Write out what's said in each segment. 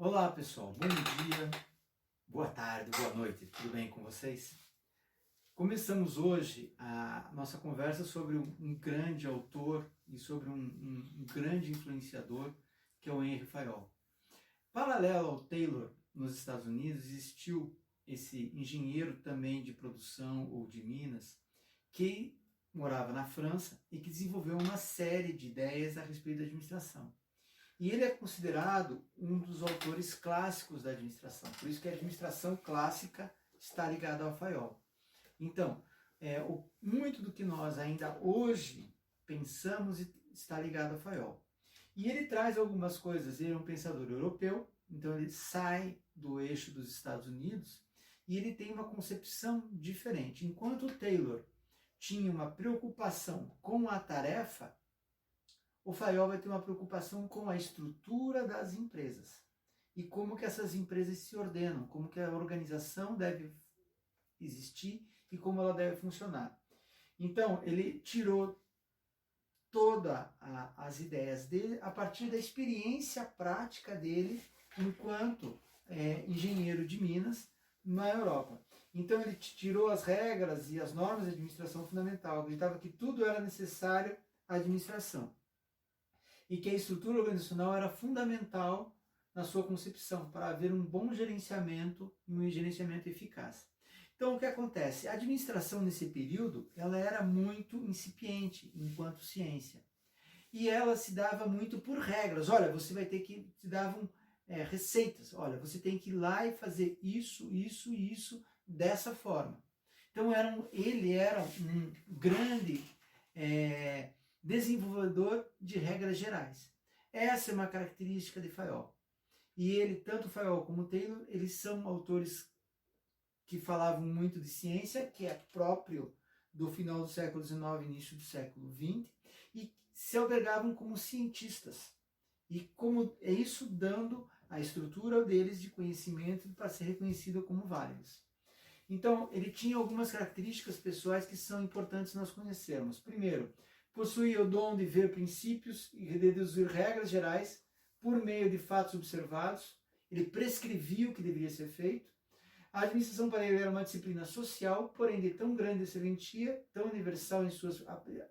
Olá pessoal, bom dia, boa tarde, boa noite, tudo bem com vocês? Começamos hoje a nossa conversa sobre um grande autor e sobre um grande influenciador que é o Henry Fayol. Paralelo ao Taylor, nos Estados Unidos, existiu esse engenheiro também de produção ou de Minas que morava na França e que desenvolveu uma série de ideias a respeito da administração. E ele é considerado um dos autores clássicos da administração. Por isso que a administração clássica está ligada ao Fayol. Então, muito do que nós ainda hoje pensamos está ligado ao Fayol. E ele traz algumas coisas. Ele é um pensador europeu, então ele sai do eixo dos Estados Unidos e ele tem uma concepção diferente. Enquanto o Taylor tinha uma preocupação com a tarefa, o Fayol vai ter uma preocupação com a estrutura das empresas e como que essas empresas se ordenam, como que a organização deve existir e como ela deve funcionar. Então, ele tirou todas as ideias dele a partir da experiência prática dele enquanto engenheiro de Minas na Europa. Então, ele tirou as regras e as normas de administração fundamental, acreditava que tudo era necessário à administração e que a estrutura organizacional era fundamental na sua concepção, para haver um bom gerenciamento e um gerenciamento eficaz. Então, o que acontece? A administração nesse período, ela era muito incipiente enquanto ciência. E ela se dava muito por regras. Olha, você vai ter que... Se davam receitas. Olha, você tem que ir lá e fazer isso, isso e isso dessa forma. Então, ele era um grande... desenvolvedor de regras gerais. Essa é uma característica de Fayol. E ele, tanto Fayol como Taylor, eles são autores que falavam muito de ciência, que é próprio do final do século XIX, início do século XX, e se albergavam como cientistas. E como é isso dando a estrutura deles de conhecimento para ser reconhecido como válidos. Então, ele tinha algumas características pessoais que são importantes nós conhecermos. Primeiro, possuía o dom de ver princípios e deduzir regras gerais por meio de fatos observados. Ele prescrevia o que deveria ser feito. A administração para ele era uma disciplina social, porém de tão grande excelentia, tão universal em suas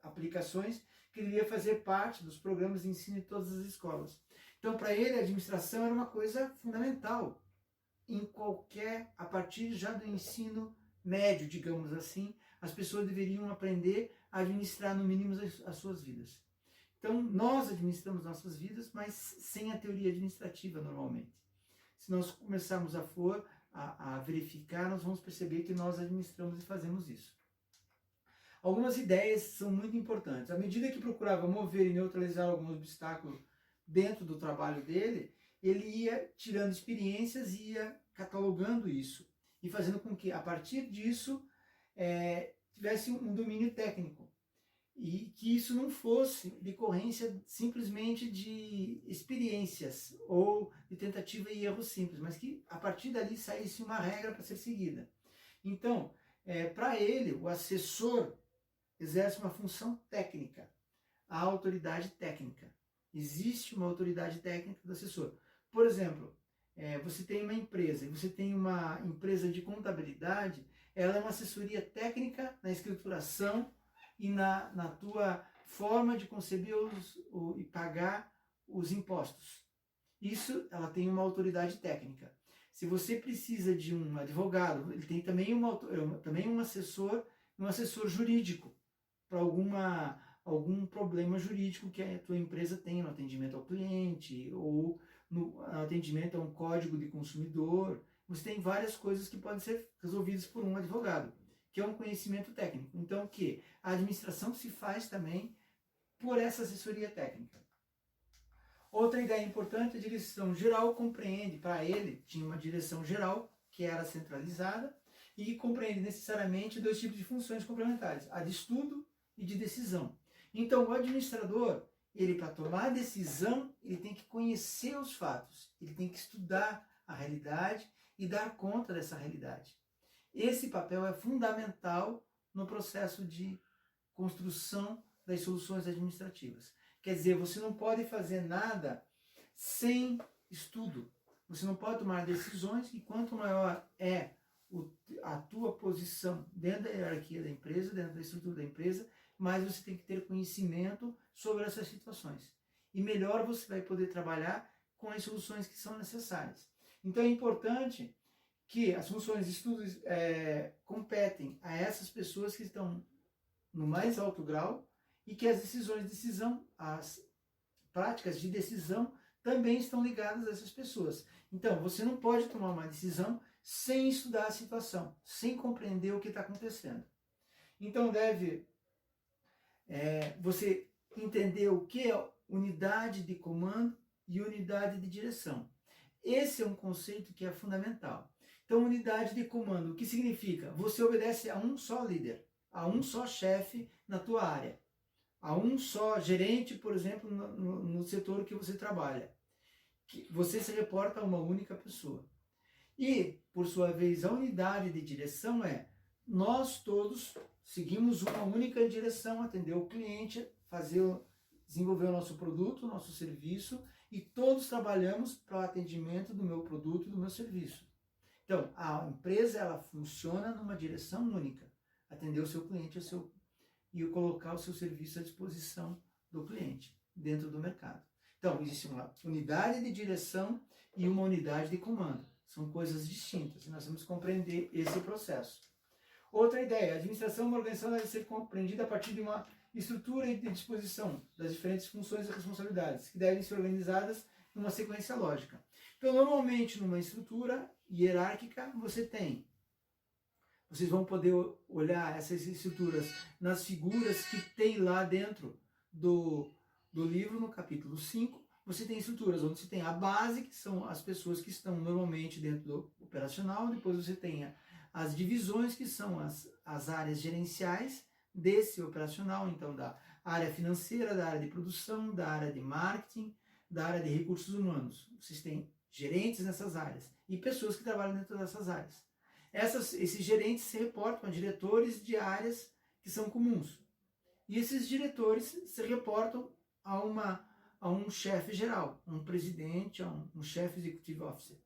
aplicações, que devia fazer parte dos programas de ensino de todas as escolas. Então, para ele, a administração era uma coisa fundamental em qualquer, a partir já do ensino médio, digamos assim, as pessoas deveriam aprender a administrar no mínimo as suas vidas. Então, nós administramos nossas vidas, mas sem a teoria administrativa normalmente. Se nós começarmos a verificar, nós vamos perceber que nós administramos e fazemos isso. Algumas ideias são muito importantes. À medida que procurava mover e neutralizar alguns obstáculos dentro do trabalho dele, ele ia tirando experiências e ia catalogando isso e fazendo com que, a partir disso, tivesse um domínio técnico e que isso não fosse decorrência simplesmente de experiências ou de tentativa e erro simples, mas que a partir dali saísse uma regra para ser seguida. Então, para ele, o assessor exerce uma função técnica, a autoridade técnica. Existe uma autoridade técnica do assessor. Por exemplo, você tem uma empresa, e você tem uma empresa de contabilidade, ela é uma assessoria técnica na escrituração e na tua forma de conceber e pagar os impostos. Isso, ela tem uma autoridade técnica. Se você precisa de um advogado, ele tem também um assessor jurídico para algum problema jurídico que a tua empresa tem no atendimento ao cliente ou no atendimento a um código de consumidor. Você tem várias coisas que podem ser resolvidas por um advogado, que é um conhecimento técnico. Então, que a administração se faz também por essa assessoria técnica. Outra ideia importante, a direção geral compreende, para ele, tinha uma direção geral, que era centralizada, e compreende necessariamente dois tipos de funções complementares, a de estudo e de decisão. Então, o administrador, ele para tomar a decisão, ele tem que conhecer os fatos, ele tem que estudar a realidade e dar conta dessa realidade. Esse papel é fundamental no processo de construção das soluções administrativas. Quer dizer, você não pode fazer nada sem estudo, Você não pode tomar decisões e quanto maior é a tua posição dentro da hierarquia da empresa, dentro da estrutura da empresa, mais você tem que ter conhecimento sobre essas situações. E melhor você vai poder trabalhar com as soluções que são necessárias. Então é importante que as funções de estudos competem a essas pessoas que estão no mais alto grau e que as decisões de decisão, as práticas de decisão também estão ligadas a essas pessoas. Então, você não pode tomar uma decisão sem estudar a situação, sem compreender o que está acontecendo. Então, deve você entender o que é unidade de comando e unidade de direção. Esse é um conceito que é fundamental. Então, unidade de comando, o que significa? Você obedece a um só líder, a um só chefe na tua área, a um só gerente, por exemplo, no setor que você trabalha. Você se reporta a uma única pessoa. E, por sua vez, a unidade de direção nós todos seguimos uma única direção, atender o cliente, desenvolver o nosso produto, o nosso serviço, e todos trabalhamos para o atendimento do meu produto e do meu serviço. Então, a empresa ela funciona numa direção única, atender o seu cliente e colocar o seu serviço à disposição do cliente dentro do mercado. Então, existe uma unidade de direção e uma unidade de comando. São coisas distintas e nós temos que compreender esse processo. Outra ideia, a administração de uma organização deve ser compreendida a partir de uma estrutura de disposição das diferentes funções e responsabilidades, que devem ser organizadas numa sequência lógica. Então, normalmente, numa estrutura hierárquica, vocês vão poder olhar essas estruturas nas figuras que tem lá dentro do livro, no capítulo 5, você tem estruturas onde você tem a base, que são as pessoas que estão normalmente dentro do operacional, depois você tem as divisões, que são as áreas gerenciais desse operacional, então da área financeira, da área de produção, da área de marketing, da área de recursos humanos. Vocês têm gerentes nessas áreas e pessoas que trabalham dentro dessas áreas. Esses gerentes se reportam a diretores de áreas que são comuns. E esses diretores se reportam a um chefe geral, um presidente, a um chefe executive officer,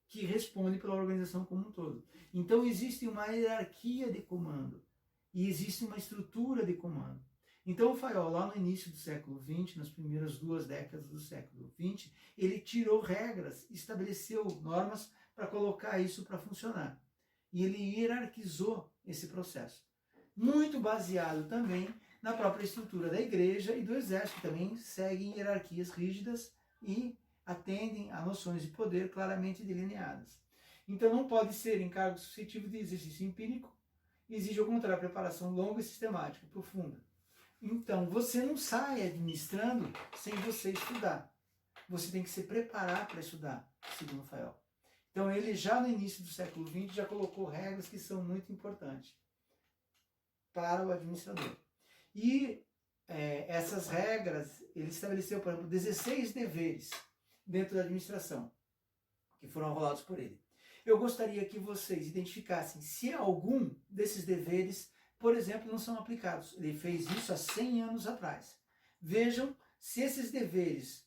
que responde pela organização como um todo. Então existe uma hierarquia de comando e existe uma estrutura de comando. Então o Fayol, lá no início do século XX, nas primeiras 2 décadas do século XX, ele tirou regras, estabeleceu normas para colocar isso para funcionar. E ele hierarquizou esse processo. Muito baseado também na própria estrutura da igreja e do exército, que também seguem hierarquias rígidas e atendem a noções de poder claramente delineadas. Então não pode ser encargo suscetível de exercício empírico, exige ao contrário preparação longa e sistemática, profunda. Então você não sai administrando sem você estudar. Você tem que se preparar para estudar, segundo Fayol. Então ele já no início do século XX já colocou regras que são muito importantes para o administrador. E essas regras, ele estabeleceu, por exemplo, 16 deveres dentro da administração, que foram arrolados por ele. Eu gostaria que vocês identificassem se algum desses deveres, por exemplo, não são aplicados. Ele fez isso há 100 anos atrás. Vejam se esses deveres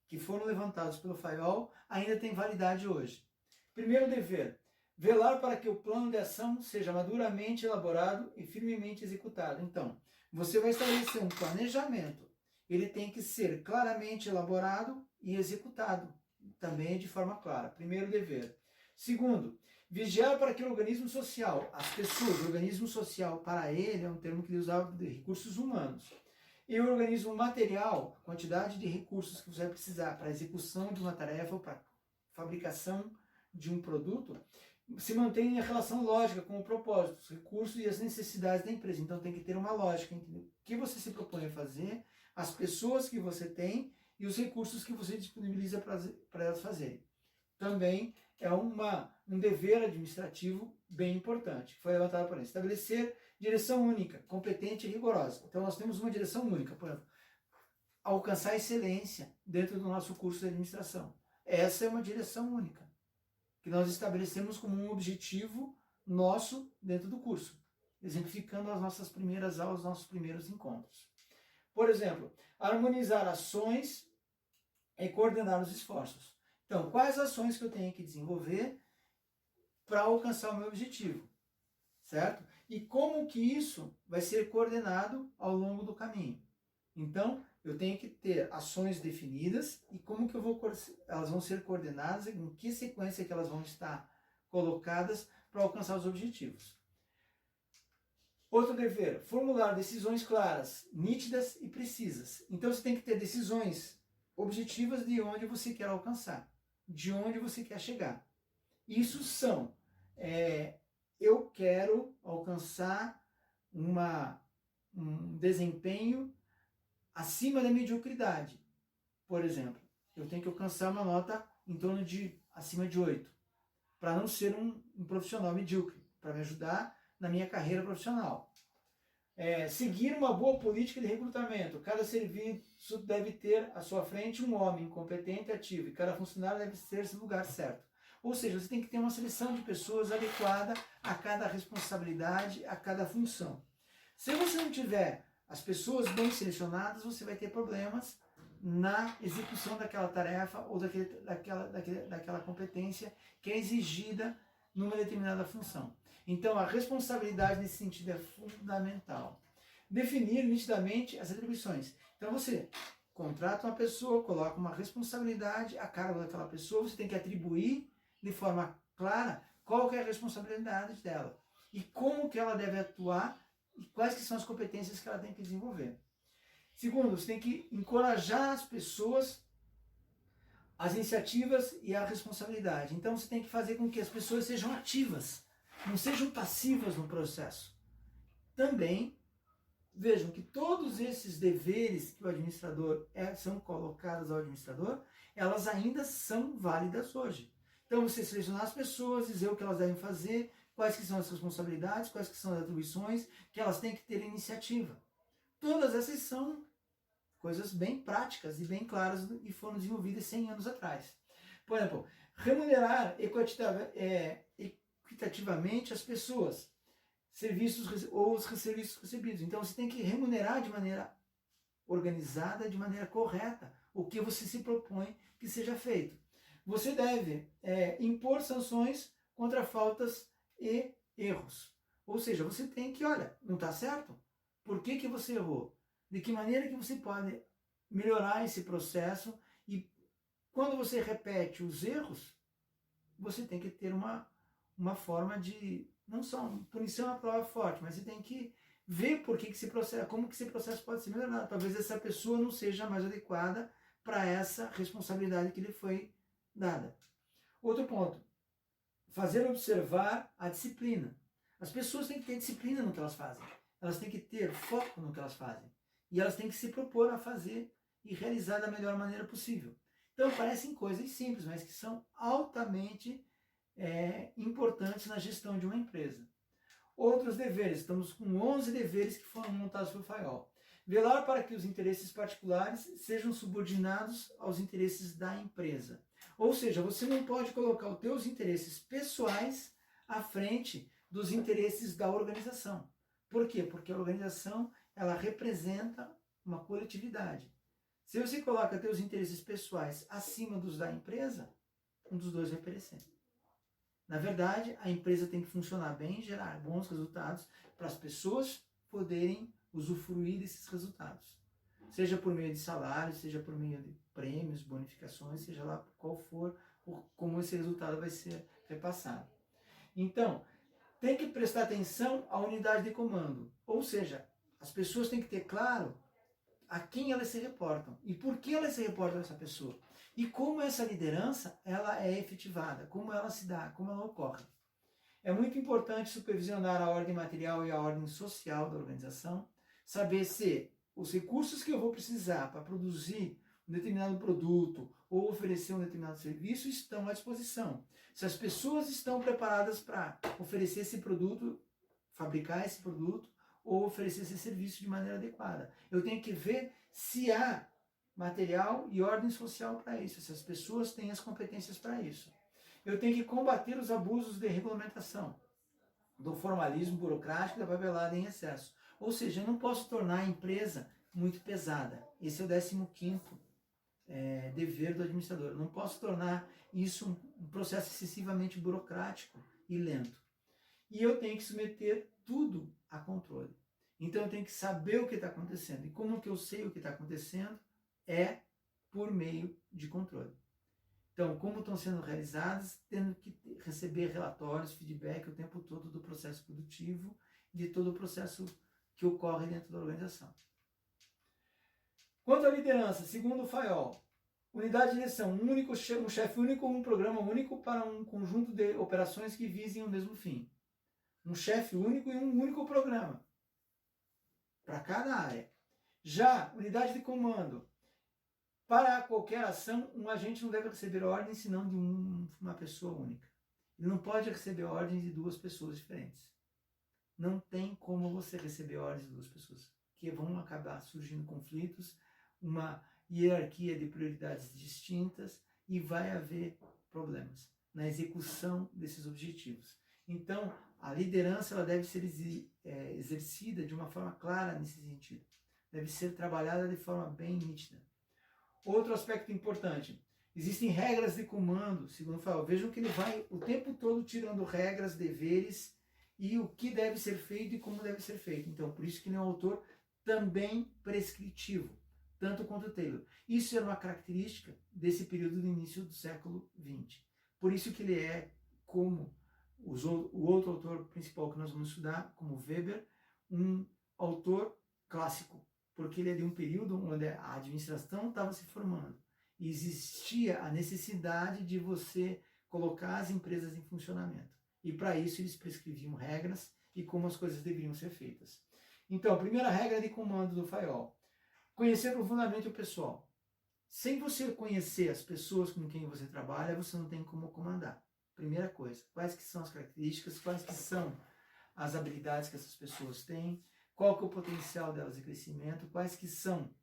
que foram levantados pelo Fayol ainda têm validade hoje. Primeiro dever, velar para que o plano de ação seja maduramente elaborado e firmemente executado. Então, você vai estabelecer um planejamento. Ele tem que ser claramente elaborado e executado também de forma clara. Primeiro dever. Segundo, vigiar para que o organismo social, as pessoas, o organismo social para ele é um termo que ele usava de recursos humanos. E o organismo material, a quantidade de recursos que você vai precisar para a execução de uma tarefa ou para fabricação de um produto, se mantém em relação lógica com o propósito, os recursos e as necessidades da empresa. Então tem que ter uma lógica entre o que você se propõe a fazer, as pessoas que você tem e os recursos que você disponibiliza para elas fazerem. Também é um dever administrativo bem importante, que foi levantado por ele. Estabelecer direção única, competente e rigorosa. Então nós temos uma direção única, por exemplo, alcançar a excelência dentro do nosso curso de administração. Essa é uma direção única, que nós estabelecemos como um objetivo nosso dentro do curso, exemplificando as nossas primeiras aulas, nossos primeiros encontros. Por exemplo, harmonizar ações e coordenar os esforços. Então, quais ações que eu tenho que desenvolver para alcançar o meu objetivo, certo? E como que isso vai ser coordenado ao longo do caminho. Então, eu tenho que ter ações definidas e como que elas vão ser coordenadas, em que sequência que elas vão estar colocadas para alcançar os objetivos. Outro dever, formular decisões claras, nítidas e precisas. Então, você tem que ter decisões objetivas de onde você quer alcançar, de onde você quer chegar. Isso são, eu quero alcançar um desempenho acima da mediocridade. Por exemplo, eu tenho que alcançar uma nota em torno de acima de 8, para não ser um profissional medíocre, para me ajudar na minha carreira profissional. Seguir uma boa política de recrutamento. Cada serviço deve ter à sua frente um homem competente e ativo, e cada funcionário deve ter seu lugar certo. Ou seja, você tem que ter uma seleção de pessoas adequada a cada responsabilidade, a cada função. Se você não tiver as pessoas bem selecionadas, você vai ter problemas na execução daquela tarefa ou daquela competência que é exigida numa determinada função. Então, a responsabilidade nesse sentido é fundamental. Definir nitidamente as atribuições. Então, você contrata uma pessoa, coloca uma responsabilidade a cargo daquela pessoa, você tem que atribuir de forma clara qual que é a responsabilidade dela e como que ela deve atuar e quais que são as competências que ela tem que desenvolver. Segundo, você tem que encorajar as pessoas, as iniciativas e a responsabilidade. Então você tem que fazer com que as pessoas sejam ativas, não sejam passivas no processo. Também vejam que todos esses deveres que o administrador são colocados ao administrador, elas ainda são válidas hoje. Então você selecionar as pessoas, dizer o que elas devem fazer, quais que são as responsabilidades, quais que são as atribuições, que elas têm que ter iniciativa. Todas essas são coisas bem práticas e bem claras e foram desenvolvidas 100 anos atrás. Por exemplo, remunerar equitativamente as pessoas, serviços ou os serviços recebidos. Então você tem que remunerar de maneira organizada, de maneira correta, o que você se propõe que seja feito. Você deve impor sanções contra faltas e erros. Ou seja, você tem que, olha, não está certo? Por que você errou? De que maneira que você pode melhorar esse processo? E quando você repete os erros, você tem que ter uma forma de, não só punição é uma prova forte, mas você tem que ver por que esse processo, como que esse processo pode ser melhorado. Talvez essa pessoa não seja mais adequada para essa responsabilidade que lhe foi dada. Outro ponto, fazer observar a disciplina. As pessoas têm que ter disciplina no que elas fazem. Elas têm que ter foco no que elas fazem. E elas têm que se propor a fazer e realizar da melhor maneira possível. Então parecem coisas simples, mas que são altamente importantes na gestão de uma empresa. Outros deveres, estamos com 11 deveres que foram montados pelo Fayol. Velar para que os interesses particulares sejam subordinados aos interesses da empresa. Ou seja, você não pode colocar os teus interesses pessoais à frente dos interesses da organização. Por quê? Porque a organização, ela representa uma coletividade. Se você coloca teus interesses pessoais acima dos da empresa, um dos dois vai perecer. Na verdade, a empresa tem que funcionar bem, gerar bons resultados para as pessoas poderem usufruir desses resultados. Seja por meio de salários, seja por meio de prêmios, bonificações, seja lá qual for, como esse resultado vai ser repassado. Então, tem que prestar atenção à unidade de comando. Ou seja, as pessoas têm que ter claro a quem elas se reportam e por que elas se reportam a essa pessoa. E como essa liderança ela é efetivada, como ela se dá, como ela ocorre. É muito importante supervisionar a ordem material e a ordem social da organização, saber se os recursos que eu vou precisar para produzir um determinado produto ou oferecer um determinado serviço estão à disposição. Se as pessoas estão preparadas para oferecer esse produto, fabricar esse produto ou oferecer esse serviço de maneira adequada. Eu tenho que ver se há material e ordem social para isso, se as pessoas têm as competências para isso. Eu tenho que combater os abusos de regulamentação, do formalismo burocrático e da papelada em excesso. Ou seja, eu não posso tornar a empresa muito pesada. Esse é o 15º dever do administrador. Eu não posso tornar isso um processo excessivamente burocrático e lento. E eu tenho que submeter tudo a controle. Então eu tenho que saber o que está acontecendo. E como que eu sei o que está acontecendo? É por meio de controle. Então, como estão sendo realizadas, tendo que receber relatórios, feedback o tempo todo do processo produtivo e de todo o processo que ocorre dentro da organização. Quanto à liderança, segundo o Fayol, unidade de direção, um chefe único ou um programa único para um conjunto de operações que visem o mesmo fim. Um chefe único e um único programa para cada área. Já, unidade de comando, para qualquer ação, um agente não deve receber ordens senão de uma pessoa única. Ele não pode receber ordens de duas pessoas diferentes. Não tem como você receber ordens de duas pessoas, que vão acabar surgindo conflitos, uma hierarquia de prioridades distintas e vai haver problemas na execução desses objetivos. Então, a liderança ela deve ser exercida de uma forma clara nesse sentido. Deve ser trabalhada de forma bem nítida. Outro aspecto importante, existem regras de comando, segundo o Fayol. Vejam que ele vai o tempo todo tirando regras, deveres e o que deve ser feito e como deve ser feito. Então, por isso que ele é um autor também prescritivo, tanto quanto Taylor. Isso é uma característica desse período do início do século XX. Por isso que ele é, como o outro autor principal que nós vamos estudar, como Weber, um autor clássico, porque ele é de um período onde a administração estava se formando e existia a necessidade de você colocar as empresas em funcionamento. E para isso eles prescreviam regras e como as coisas deveriam ser feitas. Então, a primeira regra de comando do Fayol: conhecer profundamente o pessoal. Sem você conhecer as pessoas com quem você trabalha, você não tem como comandar. Primeira coisa, quais que são as características, quais que são as habilidades que essas pessoas têm, qual que é o potencial delas de crescimento, quais que são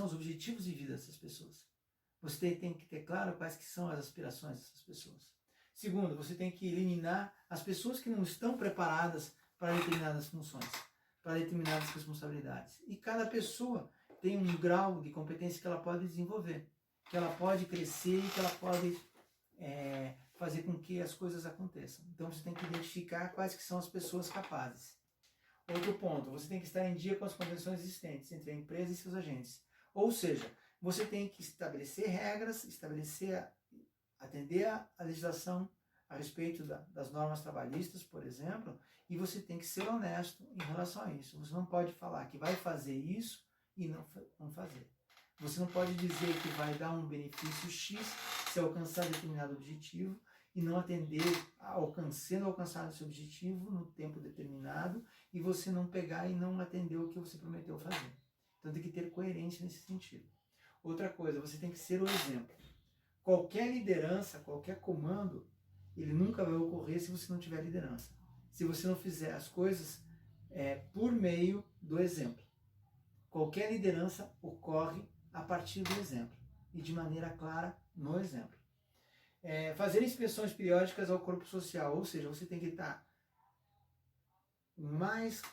os objetivos de vida dessas pessoas. Você tem que ter claro quais que são as aspirações dessas pessoas. Segundo, você tem que eliminar as pessoas que não estão preparadas para determinadas funções, para determinadas responsabilidades. E cada pessoa tem um grau de competência que ela pode desenvolver, que ela pode crescer e que ela pode fazer com que as coisas aconteçam. Então você tem que identificar quais que são as pessoas capazes. Outro ponto, você tem que estar em dia com as convenções existentes entre a empresa e seus agentes. Ou seja, você tem que estabelecer regras, atender a legislação a respeito das normas trabalhistas, por exemplo, e você tem que ser honesto em relação a isso. Você não pode falar que vai fazer isso e não fazer. Você não pode dizer que vai dar um benefício X se alcançar determinado objetivo e não sendo alcançado esse objetivo no tempo determinado e você não pegar e não atender o que você prometeu fazer. Então tem que ter coerência nesse sentido. Outra coisa, você tem que ser o exemplo. Qualquer liderança, qualquer comando, ele nunca vai ocorrer se você não tiver liderança. Se você não fizer as coisas por meio do exemplo. Qualquer liderança ocorre a partir do exemplo e de maneira clara no exemplo. Fazer inspeções periódicas ao corpo social, ou seja, você tem que estar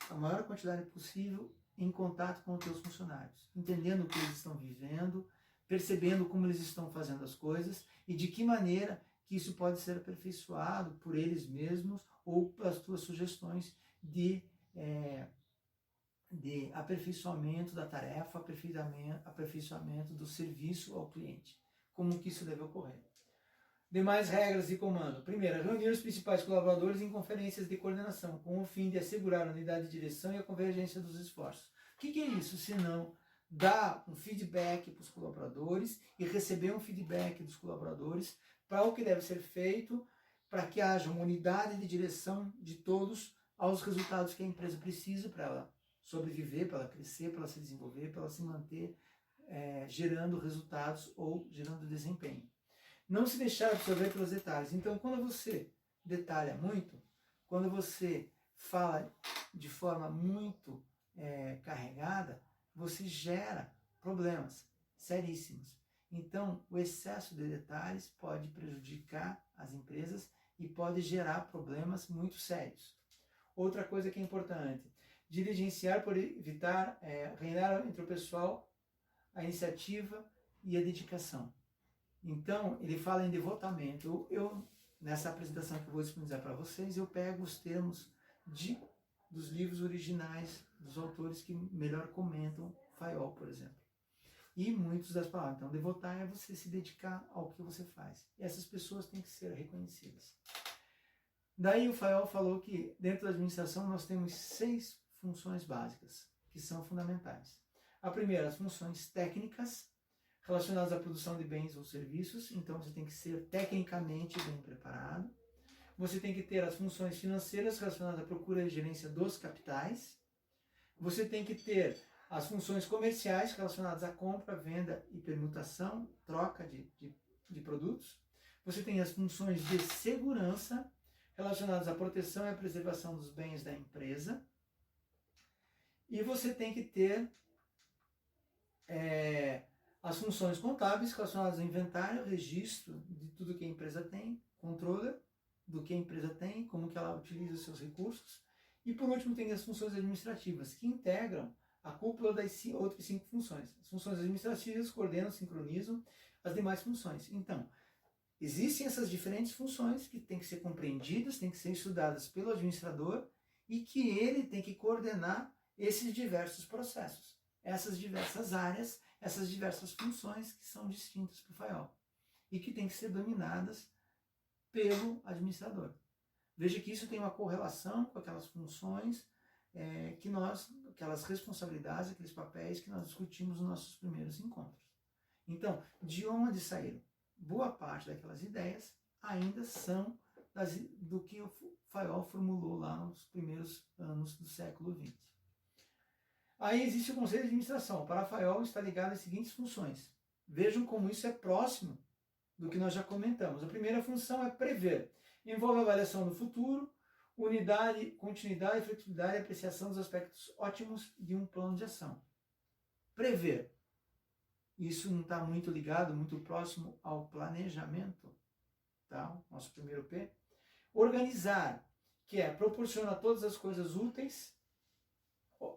a maior quantidade possível em contato com os seus funcionários, entendendo o que eles estão vivendo, percebendo como eles estão fazendo as coisas e de que maneira que isso pode ser aperfeiçoado por eles mesmos ou pelas suas sugestões de aperfeiçoamento da tarefa, aperfeiçoamento do serviço ao cliente. Como que isso deve ocorrer? Demais regras de comando. Primeiro, reunir os principais colaboradores em conferências de coordenação, com o fim de assegurar a unidade de direção e a convergência dos esforços. O que é isso? Senão, dar um feedback para os colaboradores e receber um feedback dos colaboradores para o que deve ser feito, para que haja uma unidade de direção de todos aos resultados que a empresa precisa para ela sobreviver, para ela crescer, para ela se desenvolver, para ela se manter gerando resultados ou gerando desempenho. Não se deixar absorver pelos detalhes. Então, quando você detalha muito, quando você fala de forma muito carregada, você gera problemas seríssimos. Então, o excesso de detalhes pode prejudicar as empresas e pode gerar problemas muito sérios. Outra coisa que é importante, diligenciar por evitar reinar entre o pessoal a iniciativa e a dedicação. Então, ele fala em devotamento. Nessa apresentação que eu vou disponibilizar para vocês, eu pego os termos dos livros originais, dos autores que melhor comentam Fayol, por exemplo. E muitas das palavras. Então, devotar é você se dedicar ao que você faz. E essas pessoas têm que ser reconhecidas. Daí o Fayol falou que dentro da administração nós temos 6 funções básicas, que são fundamentais. A primeira, as funções técnicas, relacionadas à produção de bens ou serviços. Então, você tem que ser tecnicamente bem preparado. Você tem que ter as funções financeiras relacionadas à procura e gerência dos capitais. Você tem que ter as funções comerciais relacionadas à compra, venda e permutação, troca de produtos. Você tem as funções de segurança relacionadas à proteção e à preservação dos bens da empresa. E você tem que ter as funções contábeis relacionadas ao inventário, registro de tudo que a empresa tem, controle do que a empresa tem, como que ela utiliza os seus recursos. E por último tem as funções administrativas, que integram a cúpula das outras 5 funções. As funções administrativas coordenam, sincronizam as demais funções. Então, existem essas diferentes funções que têm que ser compreendidas, têm que ser estudadas pelo administrador e que ele tem que coordenar esses diversos processos, essas diversas áreas, essas diversas funções que são distintas para o Fayol e que têm que ser dominadas pelo administrador. Veja que isso tem uma correlação com aquelas funções aquelas responsabilidades, aqueles papéis que nós discutimos nos nossos primeiros encontros. Então, de onde saíram? Boa parte daquelas ideias ainda são do que o Fayol formulou lá nos primeiros anos do século XX. Aí existe o Conselho de Administração. Para Fayol está ligado às seguintes funções. Vejam como isso é próximo do que nós já comentamos. A primeira função é prever. Envolve a avaliação do futuro, unidade, continuidade, flexibilidade e apreciação dos aspectos ótimos de um plano de ação. Prever. Isso não está muito ligado, muito próximo ao planejamento, tá? Nosso primeiro P. Organizar, que proporciona todas as coisas úteis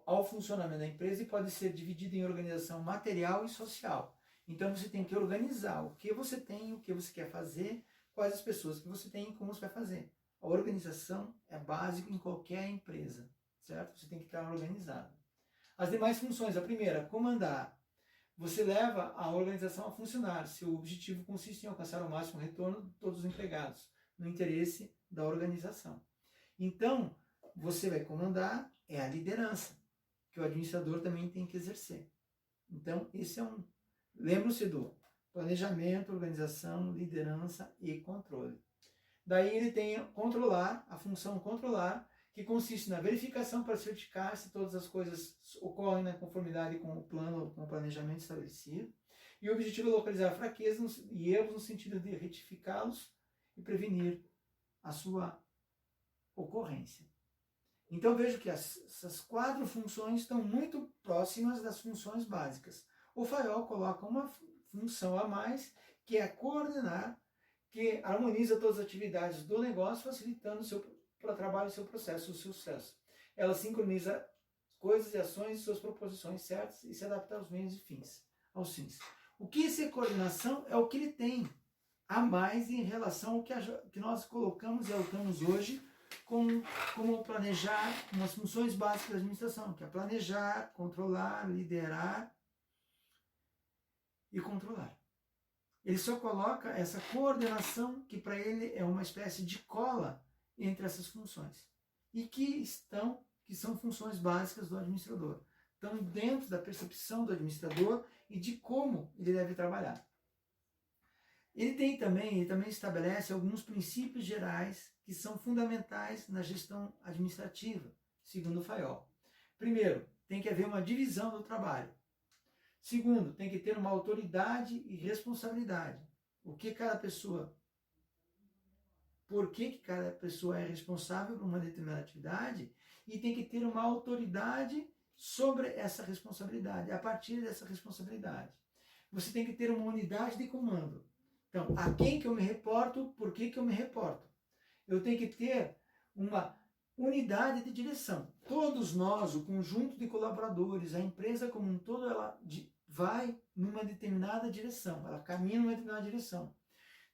ao funcionamento da empresa e pode ser dividido em organização material e social. Então você tem que organizar o que você tem, o que você quer fazer, quais as pessoas que você tem e como você vai fazer. A organização é básica em qualquer empresa, certo? Você tem que estar organizado. As demais funções, a primeira, comandar. Você leva a organização a funcionar. Seu objetivo consiste em alcançar o máximo retorno de todos os empregados, no interesse da organização. Então, você vai comandar, é a liderança, que o administrador também tem que exercer. Então, esse é lembra-se do planejamento, organização, liderança e controle. Daí ele tem controlar, a função controlar, que consiste na verificação para certificar se todas as coisas ocorrem na conformidade com o plano, com o planejamento estabelecido. E o objetivo é localizar fraquezas e erros no sentido de retificá-los e prevenir a sua ocorrência. Então vejo que essas 4 funções estão muito próximas das funções básicas. O Fayol coloca uma função a mais, que é coordenar, que harmoniza todas as atividades do negócio, facilitando o seu trabalho e seu processo, o sucesso. Ela sincroniza coisas e ações e suas proposições certas e se adapta aos meios e fins, aos fins. O que essa coordenação é o que ele tem a mais em relação ao que nós colocamos e adotamos hoje como planejar, umas funções básicas da administração, que é planejar, controlar, liderar e controlar. Ele só coloca essa coordenação, que para ele é uma espécie de cola entre essas funções, e que são funções básicas do administrador. Estão dentro da percepção do administrador e de como ele deve trabalhar. Ele também estabelece alguns princípios gerais que são fundamentais na gestão administrativa, segundo o Fayol. Primeiro, tem que haver uma divisão do trabalho. Segundo, tem que ter uma autoridade e responsabilidade. Por que cada pessoa é responsável por uma determinada atividade e tem que ter uma autoridade sobre essa responsabilidade, a partir dessa responsabilidade. Você tem que ter uma unidade de comando. Então, a quem que eu me reporto, por que eu me reporto? Eu tenho que ter uma Unidade de direção. Todos nós, o conjunto de colaboradores, a empresa como um todo, ela vai numa determinada direção, ela caminha numa determinada direção.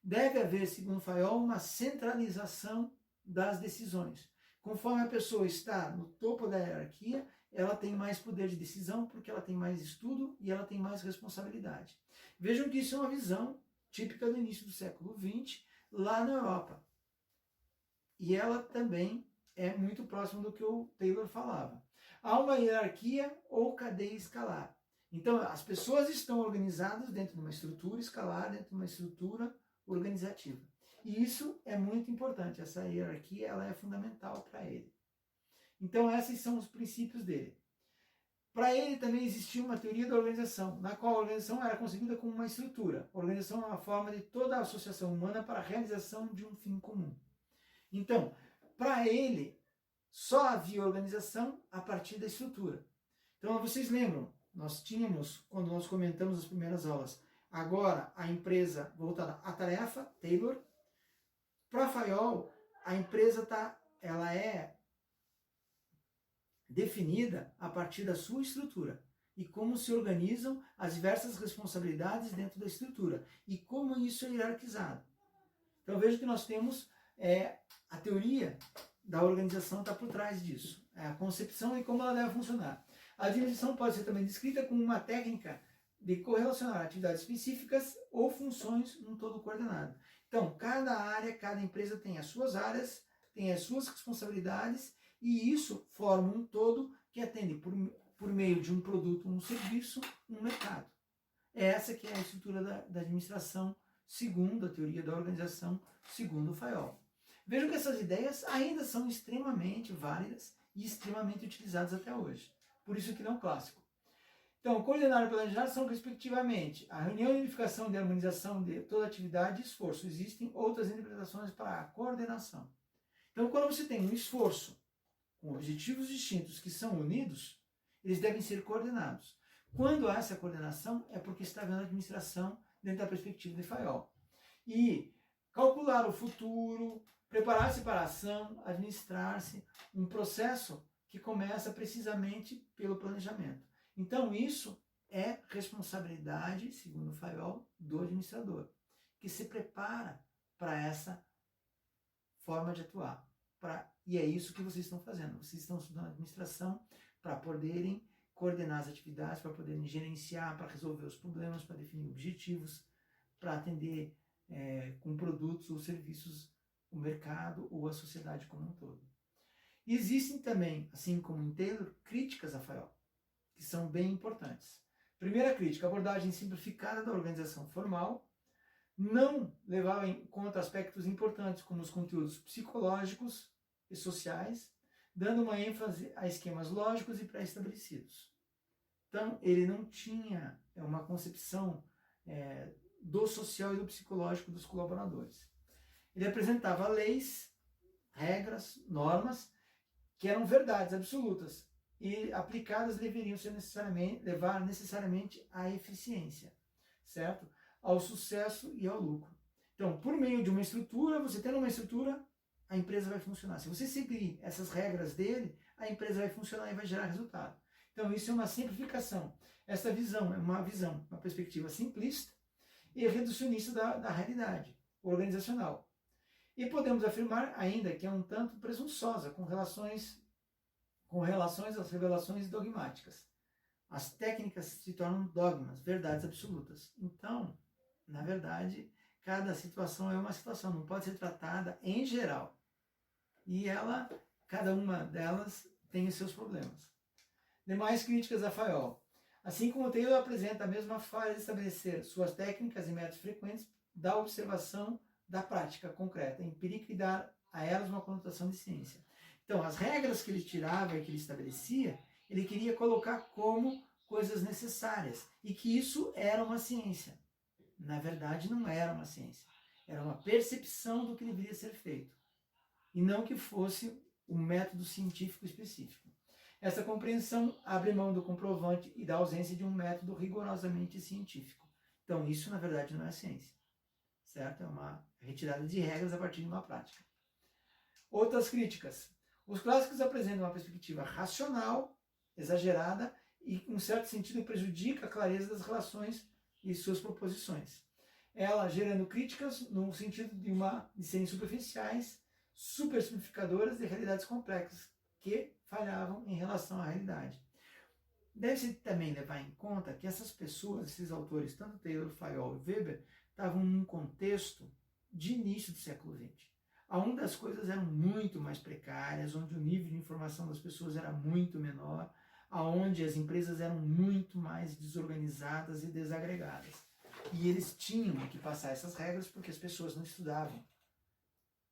Deve haver, segundo Fayol, uma centralização das decisões. Conforme a pessoa está no topo da hierarquia, ela tem mais poder de decisão porque ela tem mais estudo e ela tem mais responsabilidade. Vejam que isso é uma visão típica do início do século XX, lá na Europa. E ela também é muito próxima do que o Taylor falava. Há uma hierarquia ou cadeia escalar. Então, as pessoas estão organizadas dentro de uma estrutura escalar, dentro de uma estrutura organizativa. E isso é muito importante, essa hierarquia ela é fundamental para ele. Então, esses são os princípios dele. Para ele também existia uma teoria da organização, na qual a organização era concebida como uma estrutura. A organização é uma forma de toda a associação humana para a realização de um fim comum. Então, para ele, só havia organização a partir da estrutura. Então, vocês lembram, nós tínhamos, quando nós comentamos as primeiras aulas, agora a empresa voltada à tarefa, Taylor. Para Fayol, a empresa ela é definida a partir da sua estrutura e como se organizam as diversas responsabilidades dentro da estrutura e como isso é hierarquizado. Então veja que nós temos a teoria da organização está por trás disso, a concepção e como ela deve funcionar. A administração pode ser também descrita como uma técnica de correlacionar atividades específicas ou funções num todo coordenado. Então, cada área, cada empresa tem as suas áreas, tem as suas responsabilidades e isso forma um todo que atende por meio de um produto, um serviço, um mercado. Essa que é a estrutura da administração, segundo a teoria da organização, segundo o Fayol. Vejam que essas ideias ainda são extremamente válidas e extremamente utilizadas até hoje. Por isso que não é um clássico. Então, coordenar e planejar são, respectivamente, a reunião e unificação de harmonização de toda atividade e esforço. Existem outras interpretações para a coordenação. Então, quando você tem um esforço com objetivos distintos que são unidos, eles devem ser coordenados. Quando há essa coordenação, é porque está havendo a administração dentro da perspectiva de Fayol. E calcular o futuro, preparar-se para a ação, administrar-se, um processo que começa precisamente pelo planejamento. Então, isso é responsabilidade, segundo Fayol, do administrador, que se prepara para essa forma de atuar. E é isso que vocês estão fazendo. Vocês estão estudando administração para poderem coordenar as atividades, para poderem gerenciar, para resolver os problemas, para definir objetivos, para atender com produtos ou serviços o mercado ou a sociedade como um todo. E existem também, assim como em Taylor, críticas a Fayol, que são bem importantes. Primeira crítica, abordagem simplificada da organização formal, não levava em conta aspectos importantes como os conteúdos psicológicos e sociais, dando uma ênfase a esquemas lógicos e pré-estabelecidos. Então, ele não tinha uma concepção do social e do psicológico dos colaboradores. Ele apresentava leis, regras, normas, que eram verdades absolutas, e aplicadas deveriam levar necessariamente à eficiência, certo? Ao sucesso e ao lucro. Então, por meio de uma estrutura, você tendo uma estrutura, a empresa vai funcionar. Se você seguir essas regras dele, a empresa vai funcionar e vai gerar resultado. Então, isso é uma simplificação. Essa visão é uma perspectiva simplista e reducionista da realidade organizacional. E podemos afirmar ainda que é um tanto presunçosa com relações às revelações dogmáticas. As técnicas se tornam dogmas, verdades absolutas. Então, na verdade, cada situação é uma situação, não pode ser tratada em geral. E cada uma delas tem os seus problemas. Demais críticas a Fayol. Assim como o Taylor apresenta a mesma falha de estabelecer suas técnicas e métodos frequentes da observação da prática concreta, empírica, e dar a elas uma conotação de ciência. Então, as regras que ele tirava e que ele estabelecia, ele queria colocar como coisas necessárias e que isso era uma ciência. Na verdade, não era uma ciência. Era uma percepção do que deveria ser feito e não que fosse um método científico específico. Essa compreensão abre mão do comprovante e da ausência de um método rigorosamente científico. Então, isso, na verdade, não é ciência, certo? É uma retirada de regras a partir de uma prática. Outras críticas. Os clássicos apresentam uma perspectiva racional, exagerada, e, em um certo sentido, prejudica a clareza das relações e suas proposições. Ela gerando críticas no sentido de serem superficiais, supersimplificadoras de realidades complexas, que falhavam em relação à realidade. Deve-se também levar em conta que essas pessoas, esses autores, tanto Taylor, Fayol e Weber, estavam num contexto de início do século XX, onde as coisas eram muito mais precárias, onde o nível de informação das pessoas era muito menor, onde as empresas eram muito mais desorganizadas e desagregadas. E eles tinham que passar essas regras porque as pessoas não estudavam.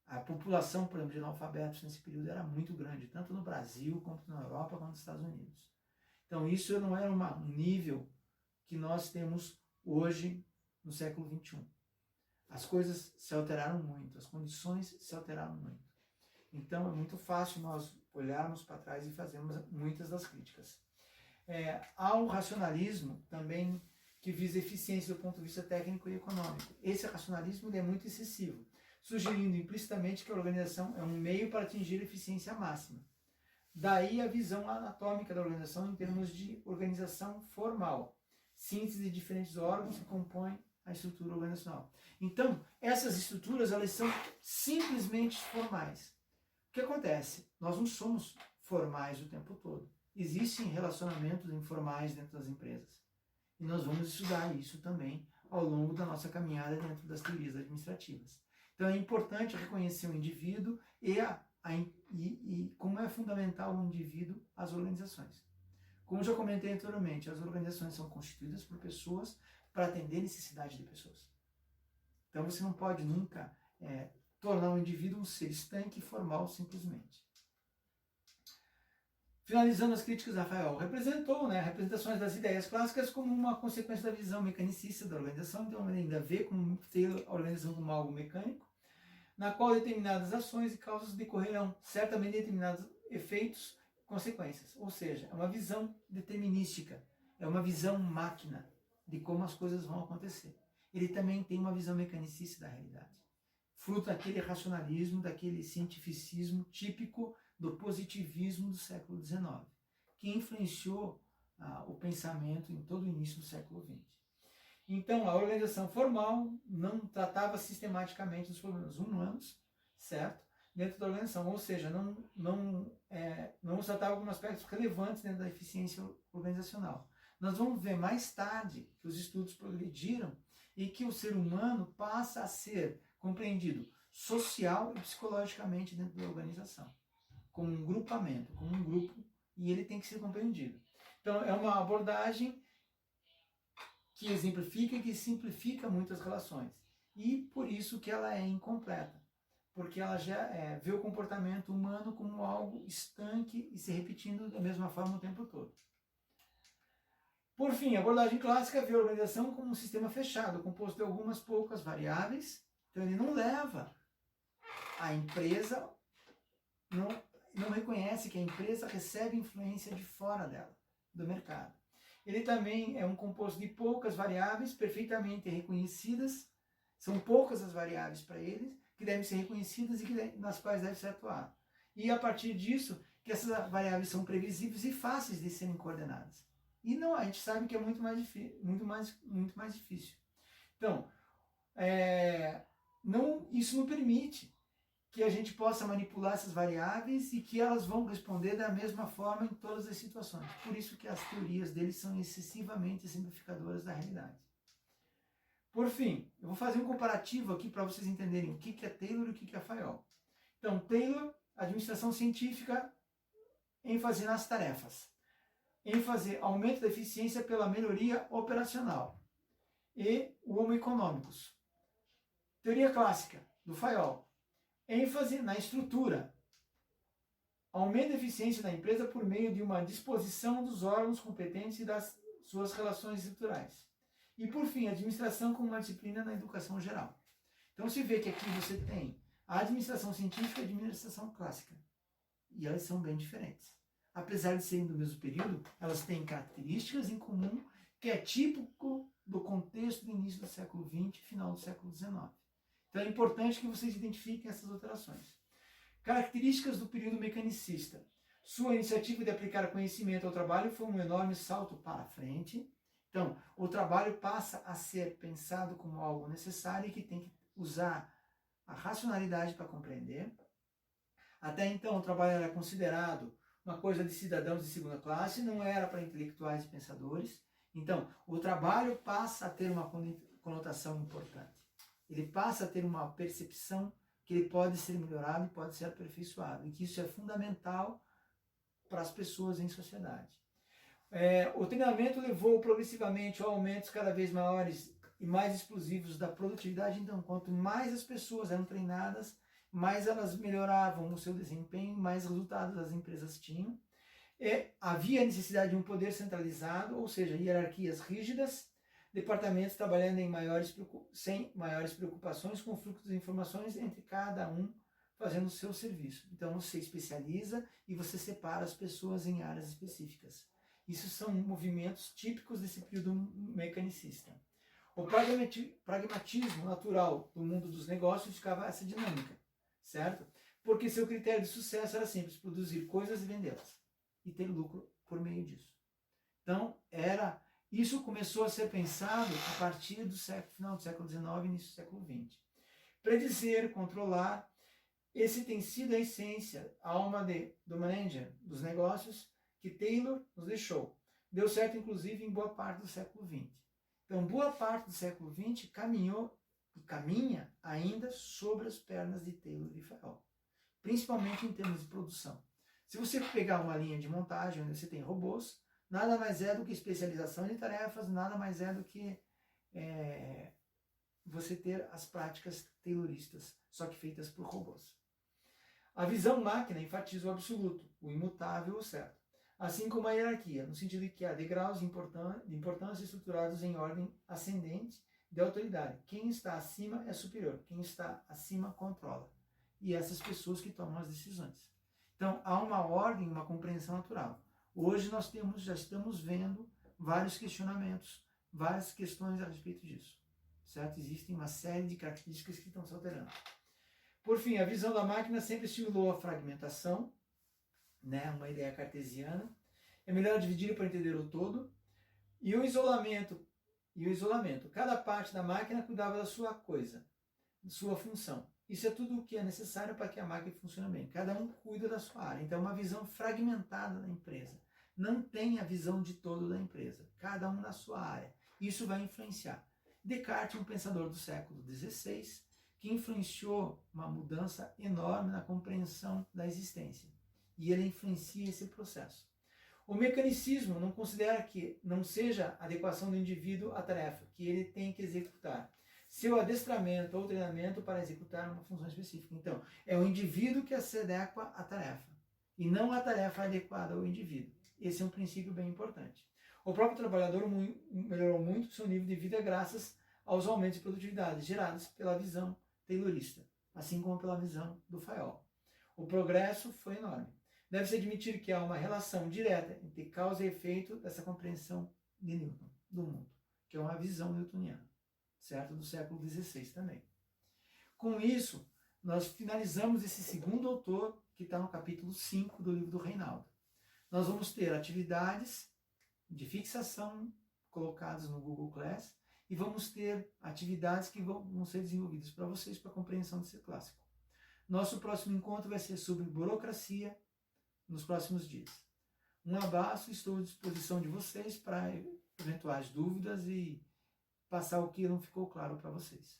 A população, por exemplo, de analfabetos nesse período era muito grande, tanto no Brasil, quanto na Europa, quanto nos Estados Unidos. Então isso não era um nível que nós temos hoje no século XXI. As coisas se alteraram muito, as condições se alteraram muito. Então é muito fácil nós olharmos para trás e fazermos muitas das críticas. Há um racionalismo também que visa eficiência do ponto de vista técnico e econômico. Esse racionalismo é muito excessivo, sugerindo implicitamente que a organização é um meio para atingir a eficiência máxima. Daí a visão anatômica da organização em termos de organização formal, síntese de diferentes órgãos que compõem a estrutura organizacional. Então, essas estruturas, elas são simplesmente formais. O que acontece? Nós não somos formais o tempo todo. Existem relacionamentos informais dentro das empresas. E nós vamos estudar isso também ao longo da nossa caminhada dentro das teorias administrativas. Então é importante reconhecer o indivíduo e como é fundamental o indivíduo às organizações. Como já comentei anteriormente, as organizações são constituídas por pessoas para atender necessidade de pessoas. Então você não pode nunca tornar um indivíduo um ser estanque e formal simplesmente. Finalizando as críticas, Rafael representou representações das ideias clássicas como uma consequência da visão mecanicista da organização, então ele ainda vê a organização como algo mecânico, na qual determinadas ações e causas decorrerão certamente determinados efeitos e consequências. Ou seja, é uma visão determinística, é uma visão máquina de como as coisas vão acontecer. Ele também tem uma visão mecanicista da realidade, fruto daquele racionalismo, daquele cientificismo típico do positivismo do século XIX, que influenciou o pensamento em todo o início do século XX. Então, a organização formal não tratava sistematicamente dos problemas humanos, certo? Dentro da organização, ou seja, não tratava alguns aspectos relevantes dentro da eficiência organizacional. Nós vamos ver mais tarde que os estudos progrediram e que o ser humano passa a ser compreendido social e psicologicamente dentro da organização, como um grupamento, como um grupo, e ele tem que ser compreendido. Então, é uma abordagem que exemplifica e que simplifica muitas relações. E por isso que ela é incompleta, porque ela já vê o comportamento humano como algo estanque e se repetindo da mesma forma o tempo todo. Por fim, a abordagem clássica vê a organização como um sistema fechado, composto de algumas poucas variáveis. Então ele não leva a empresa, não reconhece que a empresa recebe influência de fora dela, do mercado. Ele também é um composto de poucas variáveis perfeitamente reconhecidas, são poucas as variáveis para eles, que devem ser reconhecidas e nas quais deve se atuar. E a partir disso, que essas variáveis são previsíveis e fáceis de serem coordenadas. E não, a gente sabe que é muito mais difícil. Então, isso não permite que a gente possa manipular essas variáveis e que elas vão responder da mesma forma em todas as situações. Por isso que as teorias deles são excessivamente simplificadoras da realidade. Por fim, eu vou fazer um comparativo aqui para vocês entenderem o que é Taylor e o que é Fayol. Então, Taylor, administração científica, ênfase nas tarefas. ênfase aumento da eficiência pela melhoria operacional. E o Homo economicus. Teoria clássica, do Fayol. ênfase na estrutura. Aumento da eficiência da empresa por meio de uma disposição dos órgãos competentes e das suas relações estruturais. E, por fim, administração como uma disciplina na educação geral. Então, se vê que aqui você tem a administração científica e a administração clássica. E elas são bem diferentes. Apesar de serem do mesmo período, elas têm características em comum que é típico do contexto do início do século XX e final do século XIX. Então é importante que vocês identifiquem essas alterações. Características do período mecanicista. Sua iniciativa de aplicar conhecimento ao trabalho foi um enorme salto para frente. Então, o trabalho passa a ser pensado como algo necessário e que tem que usar a racionalidade para compreender. Até então, o trabalho era considerado uma coisa de cidadãos de segunda classe, não era para intelectuais e pensadores. Então, o trabalho passa a ter uma conotação importante. Ele passa a ter uma percepção que ele pode ser melhorado e pode ser aperfeiçoado, e que isso é fundamental para as pessoas em sociedade. O treinamento levou progressivamente a aumentos cada vez maiores e mais explosivos da produtividade. Então, quanto mais as pessoas eram treinadas, mais elas melhoravam o seu desempenho, mais resultados as empresas tinham. Havia necessidade de um poder centralizado, ou seja, hierarquias rígidas, departamentos trabalhando sem maiores preocupações com o fluxo de informações entre cada um fazendo o seu serviço. Então você especializa e você separa as pessoas em áreas específicas. Isso são movimentos típicos desse período mecanicista. O pragmatismo natural do mundo dos negócios ficava essa dinâmica, certo? Porque seu critério de sucesso era simples: produzir coisas e vendê-las e ter lucro por meio disso. Então, isso começou a ser pensado a partir do final do século XIX e início do século XX. Predizer, controlar, esse tem sido a essência, a alma do manager, dos negócios, que Taylor nos deixou. Deu certo, inclusive, em boa parte do século XX. Então, boa parte do século XX caminhou e caminha ainda sobre as pernas de Taylor e Fayol, principalmente em termos de produção. Se você pegar uma linha de montagem onde você tem robôs, nada mais é do que especialização de tarefas, nada mais é do que você ter as práticas tayloristas, só que feitas por robôs. A visão máquina enfatiza o absoluto, o imutável, o certo. Assim como a hierarquia, no sentido de que há degraus de importância estruturados em ordem ascendente de autoridade. Quem está acima é superior, quem está acima controla. E essas pessoas que tomam as decisões. Então, há uma ordem, uma compreensão natural. Hoje nós já estamos vendo vários questionamentos, várias questões a respeito disso. Certo? Existem uma série de características que estão se alterando. Por fim, a visão da máquina sempre estimulou a fragmentação, uma ideia cartesiana. É melhor dividir para entender o todo. E o isolamento. Cada parte da máquina cuidava da sua coisa, da sua função. Isso é tudo o que é necessário para que a máquina funcione bem. Cada um cuida da sua área. Então, é uma visão fragmentada da empresa. Não tem a visão de todo da empresa. Cada um na sua área. Isso vai influenciar. Descartes, um pensador do século XVI, que influenciou uma mudança enorme na compreensão da existência. E ele influencia esse processo. O mecanicismo não considera que não seja a adequação do indivíduo à tarefa que ele tem que executar, seu adestramento ou treinamento para executar uma função específica. Então, é o indivíduo que se adequa à tarefa, e não a tarefa adequada ao indivíduo. Esse é um princípio bem importante. O próprio trabalhador melhorou muito seu nível de vida graças aos aumentos de produtividade gerados pela visão taylorista, assim como pela visão do Fayol. O progresso foi enorme. Deve-se admitir que há uma relação direta entre causa e efeito dessa compreensão de Newton, do mundo, que é uma visão newtoniana, certo? Do século XVI também. Com isso, nós finalizamos esse segundo autor, que está no capítulo 5 do livro do Reinaldo. Nós vamos ter atividades de fixação colocadas no Google Class e vamos ter atividades que vão ser desenvolvidas para vocês para a compreensão desse clássico. Nosso próximo encontro vai ser sobre burocracia nos próximos dias. Um abraço, estou à disposição de vocês para eventuais dúvidas e passar o que não ficou claro para vocês.